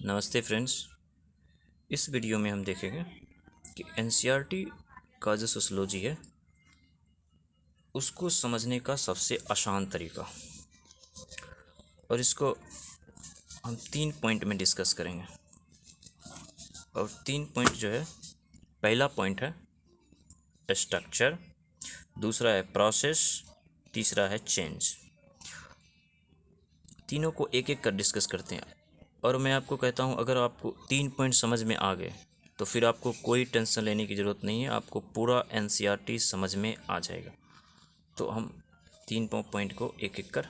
नमस्ते फ्रेंड्स। इस वीडियो में हम देखेंगे कि एनसीईआरटी का जो सोशियोलॉजी है उसको समझने का सबसे आसान तरीका, और इसको हम 3 पॉइंट में डिस्कस करेंगे। और 3 पॉइंट जो है, पहला पॉइंट है स्ट्रक्चर, दूसरा है प्रोसेस, तीसरा है चेंज। तीनों को एक एक कर डिस्कस करते हैं। और मैं आपको कहता हूँ, अगर आपको 3 पॉइंट समझ में आ गए तो फिर आपको कोई टेंशन लेने की ज़रूरत नहीं है, आपको पूरा एनसीईआरटी समझ में आ जाएगा। तो हम 3 पॉइंट को एक एक कर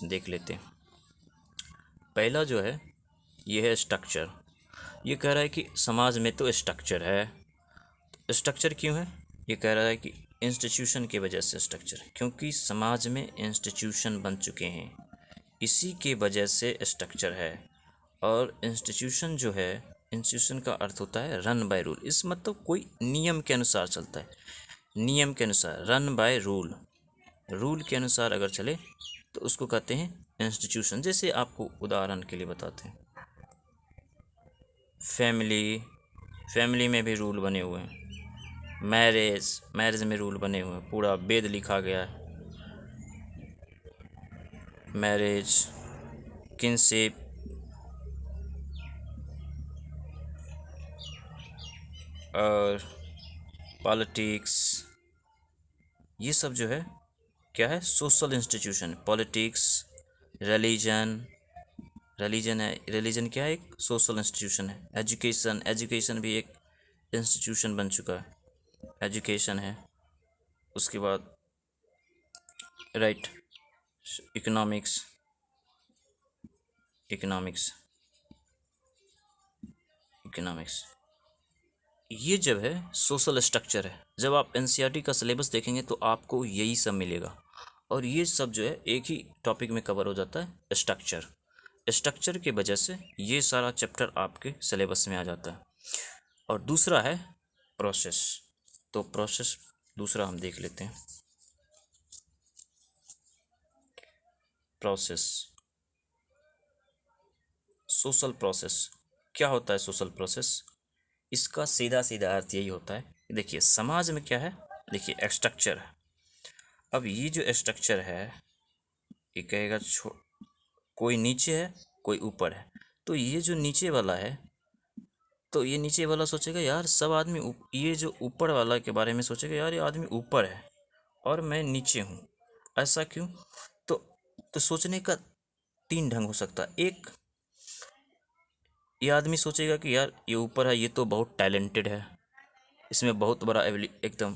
देख लेते हैं। पहला जो है ये है स्ट्रक्चर। ये कह रहा है कि समाज में तो स्ट्रक्चर है। स्ट्रक्चर क्यों है? ये कह रहा है कि इंस्टीट्यूशन की वजह से स्ट्रक्चर है, क्योंकि समाज में इंस्टीट्यूशन बन चुके हैं, इसी के वजह से स्ट्रक्चर है। और इंस्टीट्यूशन जो है, इंस्टीट्यूशन का अर्थ होता है रन बाय रूल। इस मतलब कोई नियम के अनुसार चलता है, नियम के अनुसार, रन बाय रूल, रूल के अनुसार अगर चले तो उसको कहते हैं इंस्टीट्यूशन। जैसे आपको उदाहरण के लिए बताते हैं, फैमिली में भी रूल बने हुए हैं। मैरिज में रूल बने हुए हैं, पूरा वेद लिखा गया है। मैरिज, किनशिप, और पॉलिटिक्स, ये सब जो है क्या है, सोशल इंस्टीट्यूशन। पॉलिटिक्स, रिलीजन है, रिलीजन क्या है, एक सोशल इंस्टीट्यूशन है। एजुकेशन भी एक इंस्टीट्यूशन बन चुका है, एजुकेशन है। उसके बाद राइट, इकोनॉमिक्स, इकोनॉमिक्स इकोनॉमिक्स ये जब है सोशल स्ट्रक्चर है। जब आप एनसीईआरटी का सिलेबस देखेंगे तो आपको यही सब मिलेगा, और ये सब जो है एक ही टॉपिक में कवर हो जाता है, स्ट्रक्चर। स्ट्रक्चर की वजह से ये सारा चैप्टर आपके सिलेबस में आ जाता है। और दूसरा है प्रोसेस। तो प्रोसेस दूसरा हम देख लेते हैं। प्रोसेस, सोशल प्रोसेस क्या होता है? सोशल प्रोसेस, इसका सीधा सीधा अर्थ यही होता है। देखिए समाज में क्या है, देखिए स्ट्रक्चर है। अब ये जो स्ट्रक्चर है, ये कहेगा कोई नीचे है, कोई ऊपर है। तो ये जो नीचे वाला है, तो ये नीचे वाला सोचेगा यार सब आदमी ये जो ऊपर वाला के बारे में सोचेगा, यार ये आदमी ऊपर है और मैं नीचे हूँ, ऐसा क्यों? तो तो सोचने का 3 ढंग हो सकता है। एक, ये आदमी सोचेगा कि यार ये ऊपर है, ये तो बहुत टैलेंटेड है, इसमें बहुत बड़ा एकदम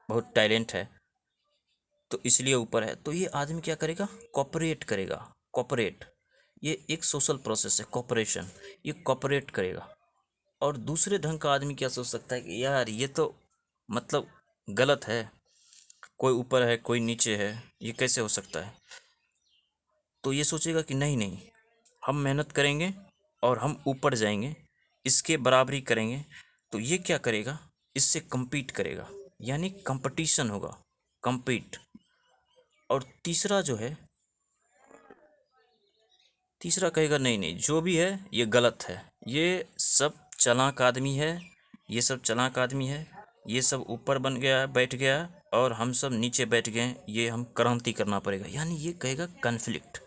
बहुत टैलेंट है, तो इसलिए ऊपर है। तो ये आदमी क्या करेगा, कॉपरेट करेगा। कॉपरेट, ये एक सोशल प्रोसेस है, कॉपरेशन, ये कॉपरेट करेगा। और दूसरे ढंग का आदमी क्या सोच सकता है कि यार ये तो मतलब गलत है, कोई ऊपर है कोई नीचे है, ये कैसे हो सकता है? तो ये सोचेगा कि नहीं नहीं, हम मेहनत करेंगे और हम ऊपर जाएंगे, इसके बराबरी करेंगे। तो ये क्या करेगा, इससे compete करेगा, यानी कंपटीशन होगा, compete। और तीसरा जो है, तीसरा कहेगा नहीं नहीं, जो भी है ये गलत है, ये सब चालाक आदमी है, ये सब चालाक आदमी है, ये सब ऊपर बन गया है, बैठ गया है, और हम सब नीचे बैठ गए हैं, ये हम क्रांति करना पड़ेगा। यानी ये कहेगा कन्फ्लिक्ट,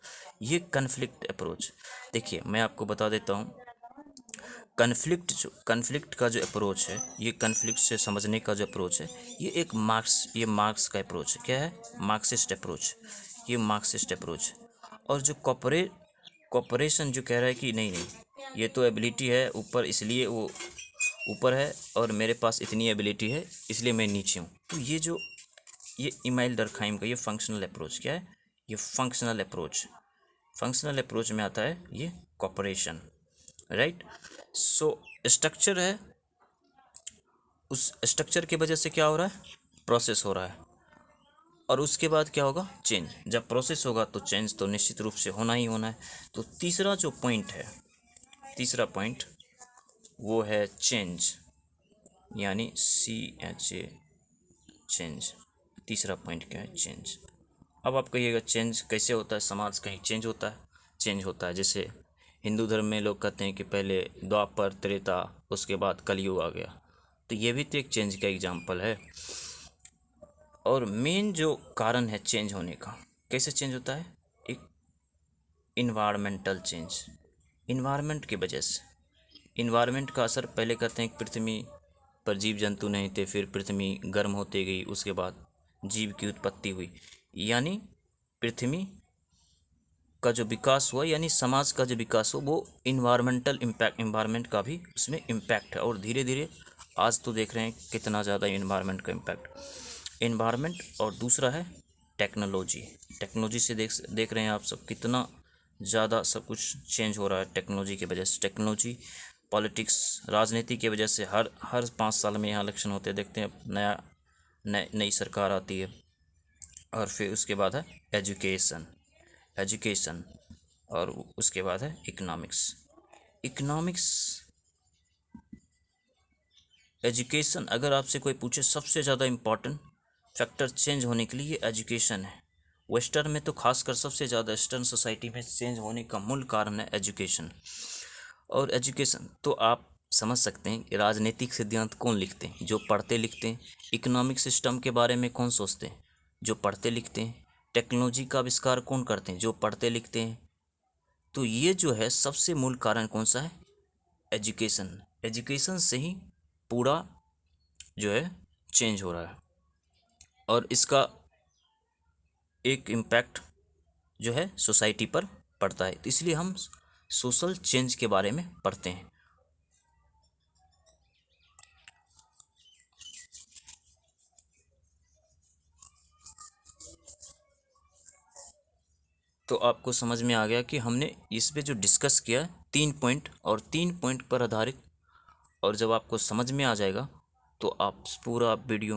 ये कन्फ्लिक्ट अप्रोच। देखिए मैं आपको बता देता हूँ, कन्फ्लिक्ट का जो अप्रोच है, ये कन्फ्लिक्ट से समझने का जो अप्रोच है, ये मार्क्स का अप्रोच है। क्या है? मार्क्सिस्ट अप्रोच, ये मार्क्सिस्ट अप्रोच। और जो कॉपरेशन जो कह रहा है कि नहीं नहीं, ये तो एबिलिटी है ऊपर, इसलिए वो ऊपर है, और मेरे पास इतनी एबिलिटी है इसलिए मैं नीचे हूँ। तो ये इमाइल डर्कहाइम का ये फंक्शनल अप्रोच क्या है, ये फंक्शनल अप्रोच में आता है ये कॉपरेशन, राइट। सो स्ट्रक्चर है, उस स्ट्रक्चर की वजह से क्या हो रहा है, प्रोसेस हो रहा है। और उसके बाद क्या होगा, चेंज। जब प्रोसेस होगा तो चेंज तो निश्चित रूप से होना ही होना है। तो तीसरा जो पॉइंट है, तीसरा पॉइंट वो है चेंज, यानी CHA, चेंज। तीसरा पॉइंट क्या है, चेंज। अब आप कहिएगा चेंज कैसे होता है, समाज कहीं चेंज होता है? चेंज होता है, जैसे हिंदू धर्म में लोग कहते हैं कि पहले द्वापर, त्रेता, उसके बाद कलयुग आ गया। तो ये भी तो एक चेंज का एग्जाम्पल है। और मेन जो कारण है चेंज होने का, कैसे चेंज होता है? एक इन्वायरमेंटल चेंज, इन्वायरमेंट की वजह से। इन्वायरमेंट का असर, पहले कहते हैं कि पृथ्वी पर जीव जंतु नहीं थे, फिर पृथ्वी गर्म होती गई, उसके बाद जीव की उत्पत्ति हुई। यानी पृथ्वी का जो विकास हुआ, यानी समाज का जो विकास हुआ, वो इन्वायरमेंटल इम्पैक्ट, इन्वायरमेंट का भी उसमें इम्पैक्ट है। और धीरे धीरे आज तो देख रहे हैं कितना ज़्यादा इन्वायरमेंट का इम्पैक्ट, इन्वायरमेंट। और दूसरा है टेक्नोलॉजी। टेक्नोलॉजी से देख रहे हैं आप सब कितना ज़्यादा सब कुछ चेंज हो रहा है टेक्नोलॉजी की वजह से। टेक्नोलॉजी, पॉलिटिक्स, राजनीति की वजह से हर 5 साल में यहाँ इलेक्शन होते हैं, देखते हैं नई सरकार आती है। और फिर उसके बाद है एजुकेशन, और उसके बाद है इकोनॉमिक्स। एजुकेशन, अगर आपसे कोई पूछे सबसे ज़्यादा इम्पॉर्टेंट फैक्टर चेंज होने के लिए, ये एजुकेशन है। वेस्टर्न में तो खासकर सबसे ज़्यादा, वेस्टर्न सोसाइटी में चेंज होने का मूल कारण है एजुकेशन। और एजुकेशन तो आप समझ सकते हैं कि राजनीतिक सिद्धांत कौन लिखते हैं? जो पढ़ते लिखते हैं। इकोनॉमिक सिस्टम के बारे में कौन सोचते हैं? जो पढ़ते लिखते हैं। टेक्नोलॉजी का आविष्कार कौन करते हैं? जो पढ़ते लिखते हैं। तो ये जो है सबसे मूल कारण कौन सा है? एजुकेशन। एजुकेशन से ही पूरा जो है चेंज हो रहा है। और इसका एक इम्पैक्ट जो है सोसाइटी पर पड़ता है। तो इसलिए हम सोशल चेंज के बारे में पढ़ते हैं। तो आपको समझ में आ गया कि हमने इस पे जो डिस्कस किया 3 पॉइंट, और 3 पॉइंट पर आधारित। और जब आपको समझ में आ जाएगा तो आप पूरा वीडियो